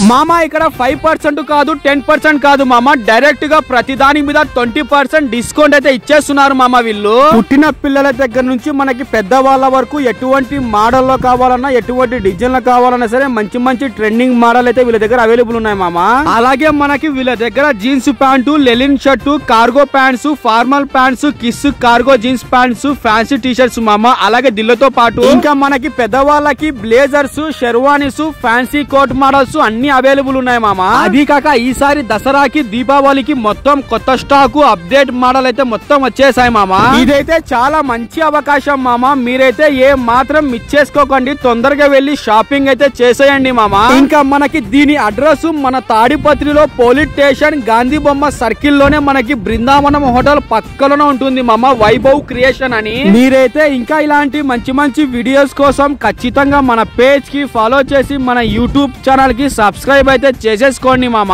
మామ ఇక్కడ 5% కాదు 10% కాదు మామ, డైరెక్ట్ గా ప్రతి దాని మీద 20% డిస్కౌంట్ అయితే ఇచ్చేస్తున్నారు మామ వీళ్ళు. పుట్టిన పిల్లల దగ్గర నుంచి మనకి పెద్ద వాళ్ళ వరకు ఎటువంటి మోడల్ లో కావాలన్నా ఎటువంటి డిజైన్ లో కావాలన్నా సరే మంచి మంచి ట్రెండింగ్ మోడల్ అయితే వీళ్ళ దగ్గర అవైలబుల్ ఉన్నాయి మామ. అలాగే మనకి వీళ్ళ దగ్గర jeans pant, linen shirt, cargo pants, formal pants, కిస్ cargo jeans pants, fancy T shirts మామ. అలాగే దిల్లతో పాటు ఇంకా మనకి పెద్దవాళ్ళకి blazers, sherwanis, fancy coat models అన్ని అవైలబుల్ ఉన్నాయి మామ. అది కాక ఈసారి దసరాకి దీపావళికి మొత్తం కొత్త స్టాక్ అప్డేట్ మోడల్ అయితే మొత్తం వచ్చేసాయి మామ. ఇదైతే చాలా మంచి అవకాశం మామ, మీరైతే ఏ మాత్రం మిస్ చేసుకోకండి, తొందరగా వెళ్లి షాపింగ్ అయితే చేసేయండి మామ. ఇంకా మనకి దీని అడ్రస్ మన తాడిపత్రిలో పోలీస్ స్టేషన్ గాంధీ బొమ్మ సర్కిల్ లోనే మనకి బృందావనం హోటల్ పక్కలోనే ఉంటుంది మామ, వైభవ్ క్రియేషన్ అని. మీరైతే ఇంకా ఇలాంటి మంచి మంచి వీడియోస్ కోసం ఖచ్చితంగా మన పేజ్ కి ఫాలో చేసి మన యూట్యూబ్ ఛానల్ కి సబ్స్క్రైబ్ అయితే చేసేసుకోండి మామ.